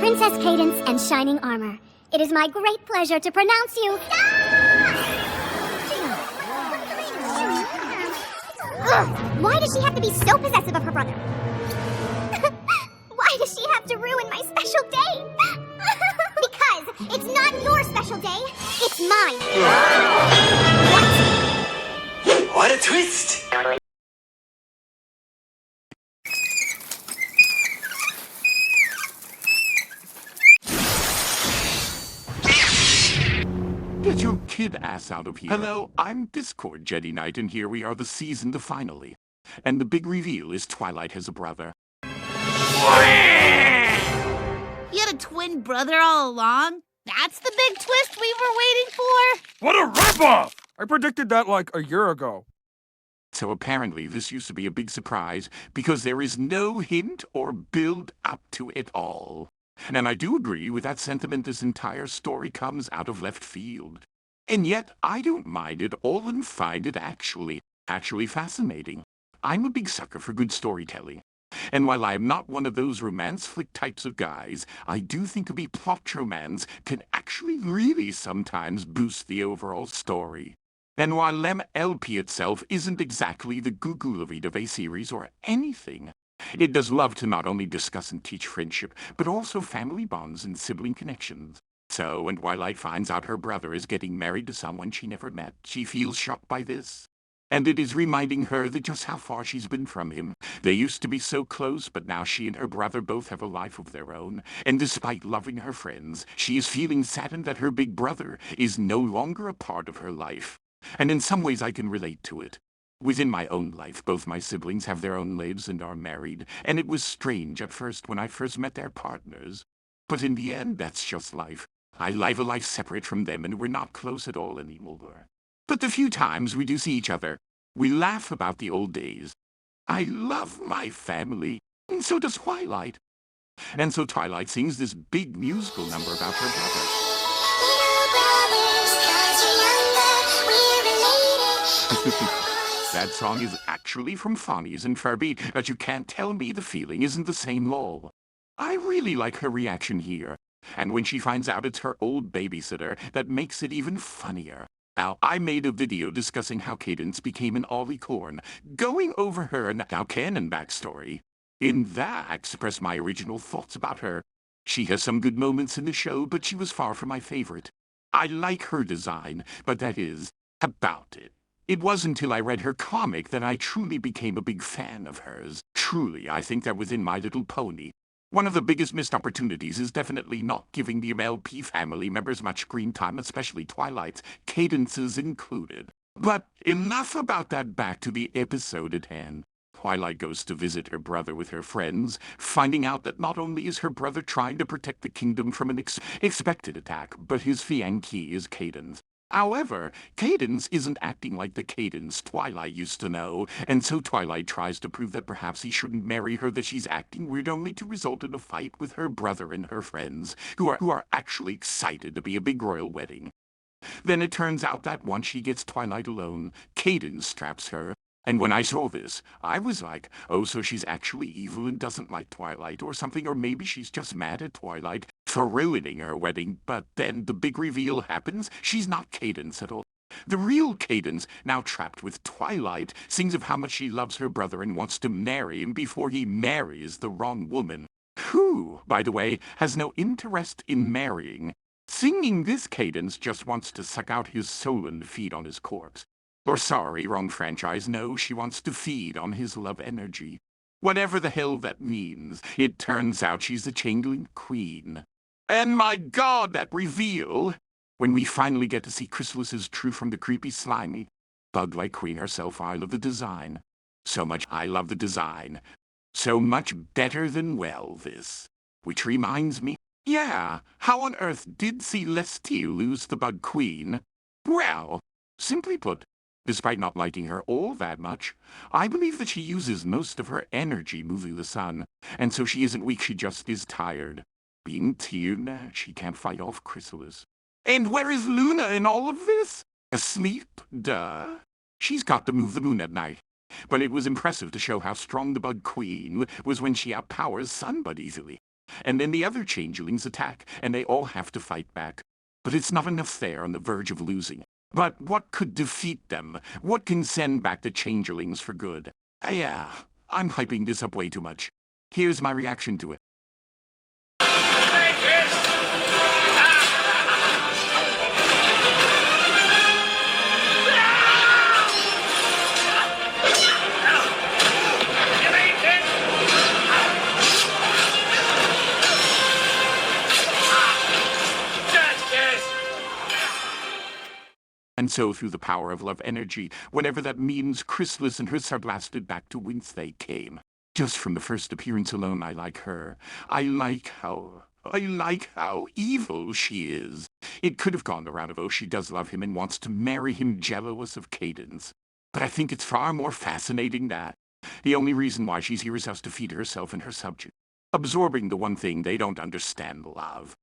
Princess Cadence and Shining Armor. It is my great pleasure to pronounce you... Ugh, why does she have to be so possessive of her brother? Why does she have to ruin my special day? Because it's not your special day, it's mine. What a twist! Get your kid ass out of here. Hello, I'm Discord Jedi Knight, and here we are the season finale. And the big reveal is Twilight has a brother. You had a twin brother all along? That's the big twist we were waiting for? What a ripoff! I predicted that like a year ago. So apparently this used to be a big surprise because there is no hint or build up to it all. And I do agree with that sentiment. This entire story comes out of left field. And yet I don't mind it all and find it actually fascinating. I'm a big sucker for good storytelling. And while I am not one of those romance flick types of guys, I do think a big plot romance can actually really sometimes boost the overall story. And while Lem LP itself isn't exactly the Goo-Goo-La-Vida of a series or anything, it does love to not only discuss and teach friendship, but also family bonds and sibling connections. So when Twilight finds out her brother is getting married to someone she never met, she feels shocked by this. And it is reminding her that just how far she's been from him. They used to be so close, but now she and her brother both have a life of their own. And despite loving her friends, she is feeling saddened that her big brother is no longer a part of her life. And in some ways I can relate to it. Within my own life, both my siblings have their own lives and are married, and it was strange at first when I first met their partners. But in the end, that's just life. I live a life separate from them, and we're not close at all anymore. But the few times we do see each other, we laugh about the old days. I love my family, and so does Twilight. And so Twilight sings this big musical number about her brother. That song is actually from Phonies and Furby, but you can't tell me the feeling isn't the same lol. I really like her reaction here, and when she finds out it's her old babysitter, that makes it even funnier. Now, I made a video discussing how Cadence became an Ollie Corn, going over her now canon backstory. In that, I expressed my original thoughts about her. She has some good moments in the show, but she was far from my favorite. I like her design, but that is about it. It wasn't until I read her comic that I truly became a big fan of hers. Truly, I think that within My Little Pony, one of the biggest missed opportunities is definitely not giving the MLP family members much screen time, especially Twilight's, Cadences included. But enough about that, back to the episode at hand. Twilight goes to visit her brother with her friends, finding out that not only is her brother trying to protect the kingdom from an expected attack, but his fiancée is Cadence. However, Cadence isn't acting like the Cadence Twilight used to know, and so Twilight tries to prove that perhaps he shouldn't marry her, that she's acting weird, only to result in a fight with her brother and her friends, who are actually excited to be a big royal wedding. Then it turns out that once she gets Twilight alone, Cadence straps her. And when I saw this, I was like, oh, so she's actually evil and doesn't like Twilight or something, or maybe she's just mad at Twilight for ruining her wedding. But then the big reveal happens. She's not Cadence at all. The real Cadence, now trapped with Twilight, sings of how much she loves her brother and wants to marry him before he marries the wrong woman, who, by the way, has no interest in marrying. Singing this Cadence just wants to suck out his soul and feed on his corpse. Or sorry, wrong franchise, no, she wants to feed on his love energy. Whatever the hell that means, it turns out she's the changeling queen. And my god, that reveal! When we finally get to see Chrysalis's true from the creepy slimy, bug-like queen herself, I love the design. So much I love the design. So much better than well, this. Which reminds me, yeah, how on earth did Celestial lose the bug queen? Well, simply put, despite not liking her all that much, I believe that she uses most of her energy moving the sun, and so she isn't weak, she just is tired. Being tired, she can't fight off Chrysalis. And where is Luna in all of this? Asleep? Duh. She's got to move the moon at night. But it was impressive to show how strong the Bug Queen was when she outpowers Sunbud easily. And then the other changelings attack, and they all have to fight back. But it's not enough there on the verge of losing. But what could defeat them? What can send back the changelings for good? Yeah, I'm hyping this up way too much. Here's my reaction to it. And so, through the power of love energy, whatever that means, Chrysalis and her are blasted back to whence they came. Just from the first appearance alone, I like her. I like how evil she is. It could have gone the route of, oh, she does love him and wants to marry him, jealous of Cadence. But I think it's far more fascinating that the only reason why she's here is just to feed herself and her subject, absorbing the one thing they don't understand, love.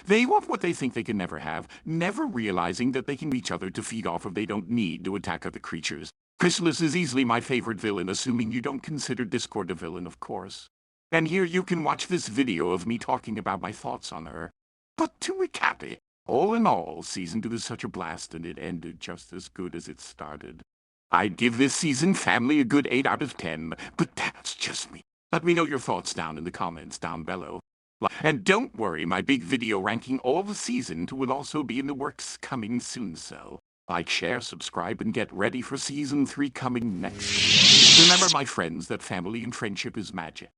They want what they think they can never have, never realizing that they can each other to feed off of they don't need to attack other creatures. Chrysalis is easily my favorite villain, assuming you don't consider Discord a villain, of course. And here you can watch this video of me talking about my thoughts on her. But to recap it, all in all, Season 2 is such a blast, and it ended just as good as it started. I'd give this season family a good 8 out of 10, but that's just me. Let me know your thoughts down in the comments down below. And don't worry, my big video ranking all the Season 2 will also be in the works coming soon, so like, share, subscribe, and get ready for Season 3 coming next. Remember, my friends, that family and friendship is magic.